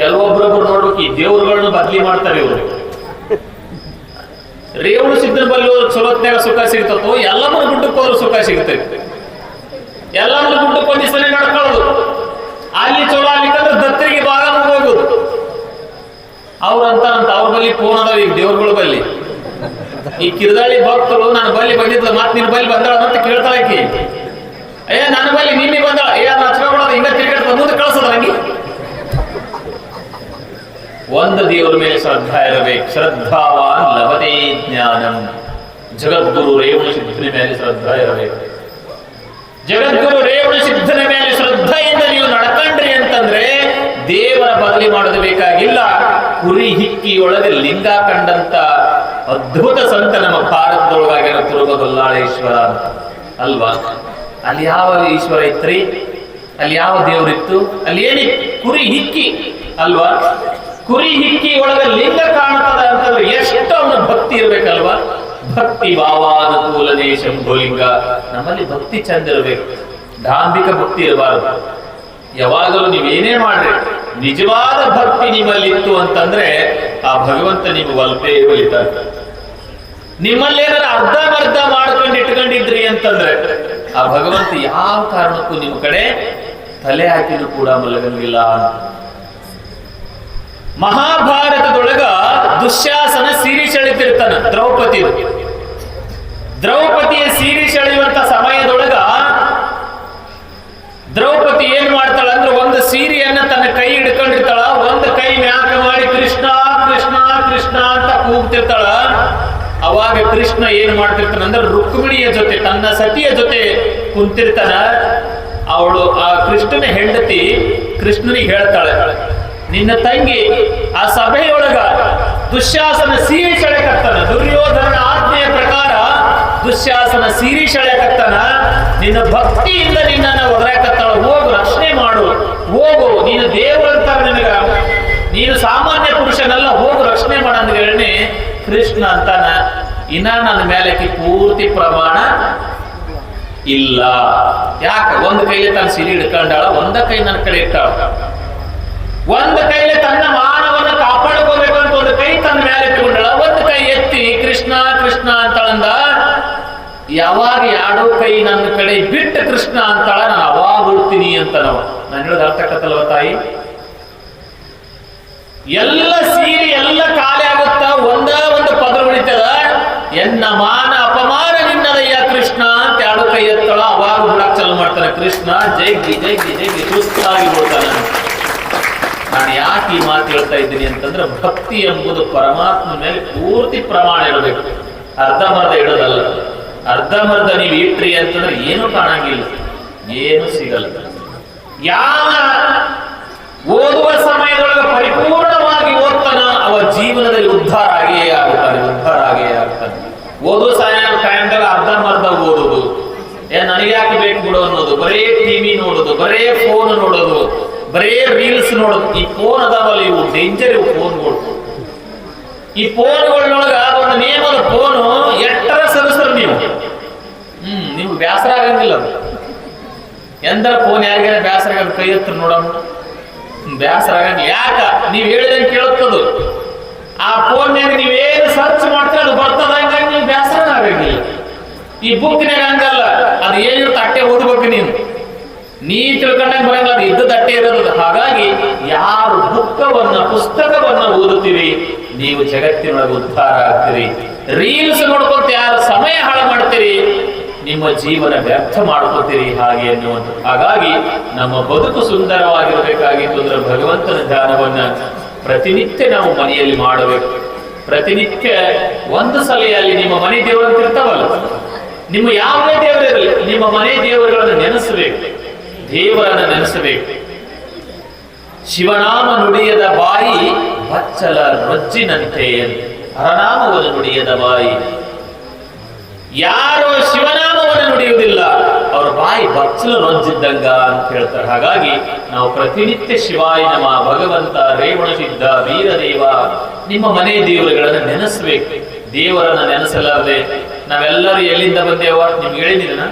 ಕೆಲವೊಬ್ಬರೊಬ್ರು ನೋಡ್ಬೇಕು ಈ ದೇವ್ರುಗಳನ್ನ ಬದ್ಲಿ ಮಾಡ್ತಾರೆ ಇವರು. ರೇವಣ ಸಿದ್ಧನ ಬಲ್ಲಿ ಚಲೋತ್ನಾಗ ಸುಖ ಸಿಗ್ತತೋ, ಎಲ್ಲಮ್ಮನ ಗುಡ್ಡಕ್ಕೆ ಹೋದ್ರು ಸುಖ ಸಿಗ್ತೈತೆ. ಎಲ್ಲಮ್ಮನ ಗುಡ್ಡಕ್ಕೆ ಒಂದ್ ದಿವಸನೇ ನಡ್ಕೊಳ್ಳೋದು, ಅಲ್ಲಿ ಚಲೋ ಆಗ್ಲಿಕ್ಕಂದ್ರೆ ದತ್ತರಿಗೆ ಭಾಗ ಹೋಗೋದು. ಅವ್ರಂತ ಅವ್ರ ಬಲ್ಲಿ ಫೋನ್ ಅದಾವ ಈಗ ದೇವ್ರಗಳ ಬಲ್ಲಿ. ಈ ಕಿರ್ದಾಳಿ ಭಕ್ತರು ನನ್ನ ಬಲ್ಲಿ ಬಂದಿದ್ಲ, ಮತ್ ನಿನ್ ಬಲ್ಲಿ ಬಂದಾಳ ಅಂತ ಕೇಳ್ತಾಳಕಿ. ನನ್ನ ಬಲ್ಲಿ ನಿನ್ನೆ ಬಂದಾಳ, ಹಚ್ಕೊಳೋದು ಹಿಂಗ ತಿರ್ಗಾಡ್ತ ಮುಂದೆ ಕಳ್ಸೋದ ಹಂಗೆ. ಒಂದು ದೇವರ ಮೇಲೆ ಶ್ರದ್ಧಾ ಇರಬೇಕು. ಶ್ರದ್ಧಾವಾನ್ ಲಭತೆ ಜ್ಞಾನಂ. ಜಗದ್ಗುರು ರೇವಣ ಸಿದ್ಧನ ಮೇಲೆ ಶ್ರದ್ಧಾ ಇರಬೇಕು. ಜಗದ್ಗುರು ರೇವಣ ಸಿದ್ಧನ ಮೇಲೆ ಶ್ರದ್ಧೆಯಿಂದ ನೀವು ನಡ್ಕೊಂಡ್ರಿ ಅಂತಂದ್ರೆ ದೇವರ ಬದಲಿ ಮಾಡೋದು ಬೇಕಾಗಿಲ್ಲ. ಕುರಿ ಹಿಕ್ಕಿಯೊಳಗೆ ಲಿಂಗ ಕಂಡಂತ ಅದ್ಭುತ ಸಂತ ನಮ್ಮ ಭಾರತದೊಳಗಾಗಿರೋ ತುರುಬಗೊಲ್ಲಾಳೇಶ್ವರ ಅಲ್ವಾ? ಅಲ್ಲಿ ಯಾವ ಈಶ್ವರ ಇತ್ರಿ? ಅಲ್ಲಿ ಯಾವ ದೇವರಿತ್ತು? ಅಲ್ಲಿ ಏನಿತ್ತು? ಕುರಿ ಹಿಕ್ಕಿ ಅಲ್ವಾ? ಕುರಿ ಹಿಕ್ಕಿ ಒಳಗೆ ಲಿಂಗ ಕಾಣ್ತದ ಅಂತಂದ್ರೆ ಎಷ್ಟು ಅವನ ಭಕ್ತಿ ಇರ್ಬೇಕಲ್ವಾ? ಭಕ್ತಿ ಭಾವಾನುಕೂಲನೇ ಶಂಭುಲಿಂಗ. ನಮ್ಮಲ್ಲಿ ಭಕ್ತಿ ಚಂದ ಇರಬೇಕು, ಧಾಂಬಿಕ ಭಕ್ತಿ ಇರಬಾರದು. ಯಾವಾಗಲೂ ನೀವೇನೇ ಮಾಡ್ರಿ ನಿಜವಾದ ಭಕ್ತಿ ನಿಮ್ಮಲ್ಲಿ ಇತ್ತು ಅಂತಂದ್ರೆ ಆ ಭಗವಂತ ನಿಮ್ಗೆ ಒಲ್ಪೇ ಒಲಿತಾರೆ. ನಿಮ್ಮಲ್ಲಿ ಏನಾರ ಅರ್ಧ ಮಾಡ್ಕೊಂಡು ಇಟ್ಕೊಂಡಿದ್ರಿ ಅಂತಂದ್ರೆ ಆ ಭಗವಂತ ಯಾವ ಕಾರಣಕ್ಕೂ ನಿಮ್ಮ ಕಡೆ ತಲೆ ಹಾಕಿನೂ ಕೂಡ ಮಲಗಂಗಿಲ್ಲ. ಮಹಾಭಾರತದೊಳಗ ದುಶ್ಯಾಸನ ಸೀರೆ ಸೆಳಿತಿರ್ತಾನ ದ್ರೌಪದಿಯ ಸೀರೆ ಸೆಳೆಯುವಂತ ಸಮಯದೊಳಗ ದ್ರೌಪದಿ ಏನ್ ಮಾಡ್ತಾಳ ಅಂದ್ರೆ ಒಂದು ಸೀರೆಯನ್ನ ತನ್ನ ಕೈ ಹಿಡ್ಕೊಂಡಿರ್ತಾಳ, ಒಂದು ಕೈ ಮ್ಯಾಕ ಮಾಡಿ ಕೃಷ್ಣ ಕೃಷ್ಣ ಕೃಷ್ಣ ಅಂತ ಕೂಗ್ತಿರ್ತಾಳ. ಅವಾಗ ಕೃಷ್ಣ ಏನ್ ಮಾಡ್ತಿರ್ತಾನ ಅಂದ್ರೆ ರುಕ್ಮಿಣಿಯ ಜೊತೆ, ತನ್ನ ಸತಿಯ ಜೊತೆ ಕುಂತಿರ್ತಾನ. ಅವಳು ಆ ಕೃಷ್ಣನ ಹೆಂಡತಿ ಕೃಷ್ಣನಿಗೆ ಹೇಳ್ತಾಳೆ, ನಿನ್ನ ತಂಗಿ ಆ ಸಭೆಯೊಳಗ ದುಶ್ಯಾಸನ ಸೀರೆ ಸೆಳೆಕತ್ತಾನ, ದುರ್ಯೋಧನ ಆಜ್ಞೆಯ ಪ್ರಕಾರ ದುಶ್ಯಾಸನ ಸೀರೆ ಸೆಳೆಕತ್ತಾನ, ನಿನ್ನ ಭಕ್ತಿಯಿಂದ ನಿನ್ನನ್ನು ಒದರಾಕತ್ತಾಳ, ಹೋಗು ರಕ್ಷಣೆ ಮಾಡು, ಹೋಗು, ನೀನು ದೇವರಂತ ನಿನಗ, ನೀನು ಸಾಮಾನ್ಯ ಪುರುಷನಲ್ಲ, ಹೋಗು ರಕ್ಷಣೆ ಮಾಡ ಅಂತ ಹೇಳಿ ಕೃಷ್ಣ ಅಂತಾನ. ಇನ್ನ ನನ್ನ ಮೇಲೆ ಪೂರ್ತಿ ಪ್ರಮಾಣ ಇಲ್ಲ. ಯಾಕೆ? ಒಂದು ಕೈಲಿ ತನ್ನ ಸಿರಿ ಹಿಡ್ಕೊಂಡಾಳ, ಒಂದ ಕೈ ನನ್ನ ಕಡೆ ಇಟ್ಟಾಳ. ಒಂದು ಕೈಲಿ ತನ್ನ ಮಾನವನ್ನ ಕಾಪಾಡ್ಕೋಬೇಕು ಅಂತ ಒಂದು ಕೈ ತನ್ನ ಮೇಲೆ ಇಟ್ಕೊಂಡಾಳ, ಒಂದು ಕೈ ಎತ್ತಿ ಕೃಷ್ಣ ಕೃಷ್ಣ ಅಂತಾಳಂದ. ಯಾವಾಗ ಎರಡೂ ಕೈ ನನ್ನ ಕಡೆ ಬಿಟ್ಟು ಕೃಷ್ಣ ಅಂತಾಳ, ನಾನು ಅವಾಗ ಹುಡ್ತೀನಿ ಅಂತ ನಾನು ಹೇಳೋದು ಅರ್ಥಕತ್ತಲ್ವ ತಾಯಿ? ಎಲ್ಲ ಸೀರೆ ಎಲ್ಲ ಖಾಲಿ ಆಗುತ್ತ, ಒಂದು ಪದ್ರ ಉಳಿತದ, ಎನ್ನ ಮಾನ ಅಪಮಾನ ನಿನ್ನದಯ್ಯ ಕೃಷ್ಣ ಅಂತ ಎರಡು ಕೈ ಎತ್ತಳ. ಅವಾಗ ಹುಡಕ್ ಚಾಲು ಮಾಡ್ತಾನೆ ಕೃಷ್ಣ, ಜೈಗಿ ಜೈಗಿ ಜೈಗಿ ಸುಸ್ತಾಗಿ ಬಿಡ್ತಾನೆ. ನಾನು ಯಾಕೆ ಈ ಮಾತು ಹೇಳ್ತಾ ಇದ್ದೀನಿ ಅಂತಂದ್ರೆ ಭಕ್ತಿ ಎಂಬುದು ಪರಮಾತ್ಮ ಮೇಲೆ ಪೂರ್ತಿ ಪ್ರಮಾಣ ಇರಬೇಕು, ಅರ್ಧಮರ್ಧ ಇಡೋದಲ್ಲ. ಅರ್ಧಮರ್ಧ ನೀವು ಇಟ್ರಿ ಅಂತಂದ್ರೆ ಏನು ಕಾಣಂಗಿಲ್ಲ, ಏನು ಸಿಗಲ್ಲ. ಯಾವ ಓದುವ ಸಮಯದೊಳಗೆ ಪರಿಪೂರ್ಣವಾಗಿ ಓದ್ತಾನ ಅವ ಜೀವನದಲ್ಲಿ ಉದ್ಧಾರ ಆಗೇ ಆಗ್ತಾನೆ. ಓದುವ ಟೈಮ್ದಾಗ ಅರ್ಧಮರ್ಧ ಓದುದು, ನನಗೆ ಯಾಕೆ ಬೇಕು ಬಿಡು ಅನ್ನೋದು, ಬರೇ ಟಿವಿ ನೋಡೋದು, ಬರೇ ಫೋನ್ ನೋಡೋದು, ಬರೇ ರೀಲ್ಸ್ ನೋಡೋದು. ಈ ಫೋನ್ ಅದಾವಲ್ಲ, ಇವು ಡೇಂಜರ್. ಇವು ಫೋನ್ಗಳು, ಈ ಫೋನ್ಗಳೊಳಗ ಒಂದು ನೇಮದ ಫೋನು ಎಟ್ಟರ ಸದಸ್ಯರು ನೀವು ನಿಮ್ಗೆ ಬೇಸರ ಆಗಂಗಿಲ್ಲ. ಎಂದರ ಫೋನ್ ಯಾರಿಗಾರ ಬೇಸರ ಆಗ ಕೈ ಹತ್ರ ನೋಡೋಣ, ಬೇಸರ ಆಗಂಗಿಲ್ಲ. ಯಾಕ? ನೀವ್ ಹೇಳಿದಂಗೆ ಕೇಳುತ್ತದು. ಆ ಫೋನ್ಯಾಗ ನೀವೇನು ಸರ್ಚ್ ಮಾಡ್ತೀರ ಅದು ಬರ್ತದ, ಹಂಗಾಗಿ ನೀವು ಬೇಸರ ಆಗಂಗಿಲ್ಲ. ಈ ಬುಕ್ನಾಗ ಹಂಗಲ್ಲ, ಅದು ಏನಿರುತ್ತೆ ಅಟ್ಟೆ ಓದ್ಬೇಕು. ನೀ ತಿಳ್ಕೊಂಡಂಗೆ ಬರಂಗಿಲ್ಲ, ಅದು ಇದ್ದದ ಅಟ್ಟೆ ಇರೋದು. ಹಾಗಾಗಿ ಯಾರು ಪುಸ್ತಕವನ್ನ ಓದುತ್ತೀರಿ ನೀವು ಜಗತ್ತಿನೊಳಗೆ ಉದ್ಧಾರ ಆಗ್ತೀರಿ. ರೀಲ್ಸ್ ನೋಡ್ಕೊಂತ ಯಾರು ಸಮಯ ಹಾಳು ಮಾಡ್ತೀರಿ ನಿಮ್ಮ ಜೀವನ ವ್ಯರ್ಥ ಮಾಡ್ಕೋತೀರಿ ಹಾಗೆ ಅನ್ನುವಂಥ. ಹಾಗಾಗಿ ನಮ್ಮ ಬದುಕು ಸುಂದರವಾಗಿರಬೇಕಾಗಿತ್ತು ಅಂದ್ರೆ ಭಗವಂತನ ಧ್ಯಾನವನ್ನ ಪ್ರತಿನಿತ್ಯ ನಾವು ಮನೆಯಲ್ಲಿ ಮಾಡಬೇಕು. ಪ್ರತಿನಿತ್ಯ ಒಂದು ಸಲ ಅಲ್ಲಿ ನಿಮ್ಮ ಮನೆ ದೇವರು ಅಂತ ಇರ್ತಾವಲ್ಲ, ನಿಮ್ಮ ಯಾವುದೇ ದೇವರಿರಲಿ ನಿಮ್ಮ ಮನೆ ದೇವರುಗಳನ್ನು ನೆನೆಸಬೇಕು, ದೇವರನ್ನು ನೆನೆಸಬೇಕು. ಶಿವನಾಮ ನುಡಿಯದ ಬಾಯಿ ಬಚ್ಚಲ ರೊಜ್ಜಿನಂತೆ, ಹರನಾಮವನ್ನು ನುಡಿಯದ ಬಾಯಿ. ಯಾರು ಶಿವನಾಮವನ್ನು ನುಡಿಯುವುದಿಲ್ಲ ಅವ್ರ ಬಾಯಿ ಬಚ್ಚಲ ರೊಜ್ಜಿದ್ದಂಗ ಅಂತ ಹೇಳ್ತಾರೆ. ಹಾಗಾಗಿ ನಾವು ಪ್ರತಿನಿತ್ಯ ಶಿವಾಯ ನಮ, ಭಗವಂತ, ರೇವಣ ಸಿದ್ಧ, ವೀರದೇವ, ನಿಮ್ಮ ಮನೆ ದೇವರುಗಳನ್ನು ನೆನೆಸಬೇಕು. ದೇವರನ್ನ ನೆನೆಸಲಾರದೆ ನಾವೆಲ್ಲರೂ ಎಲ್ಲಿಂದ ಬಂದೇವ? ನಿಮ್ಗೆ ಹೇಳಿದ್ದೀನ?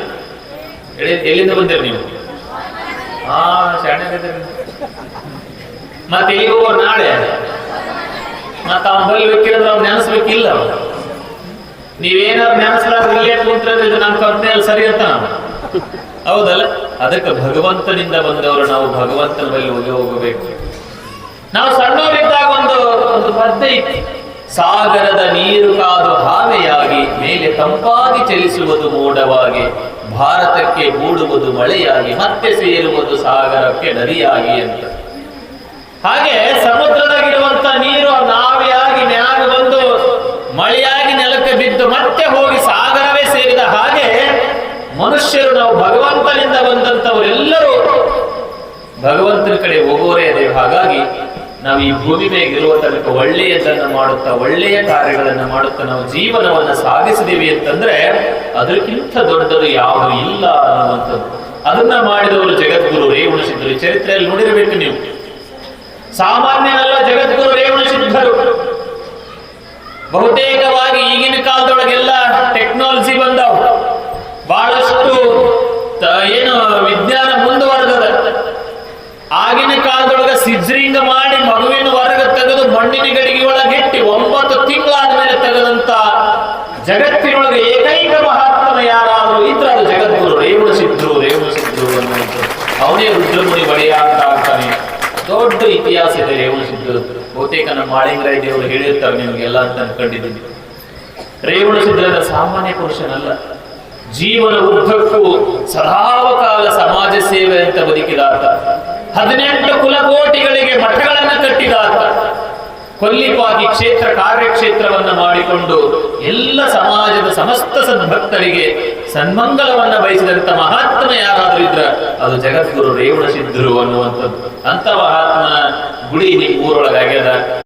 ಎಲ್ಲಿಂದ ಬಂದೇವ ನೀವು? ಶಾಣೆ ಮತ್ತೆ ಇಲ್ಲಿ ಹೋಗೋ ನಾಳೆ ಮತ್ತ ಅವ್ನ ಬಲ್ಬೇಕಿರಂದ್ರೆ ಅವ್ನು ನೆನೆಸ್ಬೇಕಿಲ್ಲ. ನೀವೇನಾದ್ರು ನೆನೆಸಲಾದ್ರೆ ಇಲ್ಲೇ ಕೂತ್ರೆ ಇದು ನಮ್ಮ ಕಂಪ್ನಿಯಲ್ಲಿ ಸರಿ ಅಂತ ನಾವು ಹೌದಲ್ಲ. ಅದಕ್ಕೆ ಭಗವಂತನಿಂದ ಬಂದವರು ನಾವು ಭಗವಂತನ ಬಳಿ ಹೋಗಬೇಕು. ನಾವು ಸಣ್ಣವರಿದ್ದಾಗ ಒಂದು ಪದ್ಯ ಇತ್ತು, ಸಾಗರದ ನೀರು ಕಾದು ಹಾವೆಯಾಗಿ ಮೇಲೆ ತಂಪಾಗಿ ಚಲಿಸುವುದು ಮೋಡವಾಗಿ, ಭಾರತಕ್ಕೆ ಮೂಡುವುದು ಮಳೆಯಾಗಿ ಮತ್ತೆ ಸೇರುವುದು ಸಾಗರಕ್ಕೆ ನದಿಯಾಗಿ ಅಂತ. ಹಾಗೆ ಸಮುದ್ರದಾಗಿರುವಂತ ನೀರು ನಾವೆಯಾಗಿ ಮ್ಯಾಗ ಬಂದು ಮಳೆಯಾಗಿ ನೆಲಕ್ಕೆ ಬಿದ್ದು ಮತ್ತೆ ಹೋಗಿ ಸಾಗರವೇ ಸೇರಿದ ಹಾಗೆ ಮನುಷ್ಯರು ನಾವು ಭಗವಂತನಿಂದ ಬಂದಂತವರೆಲ್ಲರೂ ಭಗವಂತನ ಕಡೆ ಹೋಗೋರೇ ಅದೇವು. ಹಾಗಾಗಿ ನಾವು ಈ ಭೂಮಿ ಮೇಲೆ ಇರುವ ತನಕ ಒಳ್ಳೆಯದನ್ನು ಮಾಡುತ್ತಾ ಒಳ್ಳೆಯ ಕಾರ್ಯಗಳನ್ನು ಮಾಡುತ್ತಾ ನಾವು ಜೀವನವನ್ನ ಸಾಗಿಸಿದೀವಿ ಅಂತಂದ್ರೆ ಅದಕ್ಕಿಂತ ದೊಡ್ಡದು ಯಾವುದು ಇಲ್ಲ ಅನ್ನುವಂಥದ್ದು. ಅದನ್ನ ಮಾಡಿದವರು ಜಗದ್ಗುರು ರೇವಣಸಿದ್ಧರು. ಚರಿತ್ರೆಯಲ್ಲಿ ನೋಡಿರಬೇಕು ನೀವು. ಸಾಮಾನ್ಯನಲ್ಲ ಜಗದ್ಗುರು ರೇವಣಸಿದ್ಧರು. ಬಹುತೇಕವಾಗಿ ಈಗಿನ ಕಾಲದೊಳಗೆಲ್ಲ ಟೆಕ್ನಾಲಜಿ ಬಂದವು, ಬಹಳಷ್ಟು ಏನು ವಿಜ್ಞಾನ ಮುಂದುವರೆದದ. ಆಗಿನ ಕಾಲದೊಳಗೆ ಸಿಜ್ರಿಂಗ್ ಮಾಡಿ ಮಗುವಿನ ಹೊರಗೆ ತೆಗೆದು ಮಣ್ಣಿನ ಗಡಿಗೆ ಒಳಗಿಟ್ಟು 9 ತಿಂಗಳಾದ ಮೇಲೆ ತೆಗೆದಂತ ಜಗತ್ತಿನೊಳಗೆ ಏಕೈಕ ಮಹಾತ್ಮ ಯಾರಾದ್ರೂ ಇದ್ರೆ ಅದು ಜಗದ್ಗುರು ರೇವಣಸಿದ್ಧರು ಅನ್ನುವಂಥದ್ದು. ಅವನೇ ರುದ್ರಮುನಿ ಬಳಿಯ ಅಂತ ಆಗ್ತಾನೆ. ದೊಡ್ಡ ಇತಿಹಾಸ ಇದೆ ರೇವಣಸಿದ್ಧರು. ಬಹುತೇಕ ನಮ್ಮ ಮಾಳಿಂಗರಾಯ ದೇವರು ಹೇಳಿರ್ತಾರೆ ನಿಮಗೆಲ್ಲ ಅಂತ ಅನ್ಕೊಂಡಿದ್ದೀನಿ. ರೇವಣಸಿದ್ಧರ ಸಾಮಾನ್ಯ ಪುರುಷನಲ್ಲ. ಜೀವನ ಉದ್ದಕ್ಕೂ ಸದಾವಕಾಲ ಸಮಾಜ ಸೇವೆ ಅಂತ ಬದುಕಿದಾತ. 18 ಕುಲಕೋಟಿಗಳಿಗೆ ಮಠಗಳನ್ನು ಕಟ್ಟಿದಾತ. ಕೊಲ್ಲಿಪಾಗಿ ಕ್ಷೇತ್ರ ಕಾರ್ಯಕ್ಷೇತ್ರವನ್ನ ಮಾಡಿಕೊಂಡು ಎಲ್ಲ ಸಮಾಜದ ಸಮಸ್ತ ಸದ್ಭಕ್ತರಿಗೆ ಸನ್ಮಂಗಲವನ್ನ ಬಯಸಿದಂತ ಮಹಾತ್ಮ ಯಾರಾದ್ರೂ ಇದ್ರ ಅದು ಜಗದ್ಗುರು ರೇವಣಸಿದ್ಧರು ಅನ್ನುವಂಥದ್ದು. ಅಂತ ಮಹಾತ್ಮನ ಗುಡಿ ನಿಮ್ಮ ಊರೊಳಗಾಗ್ಯದ.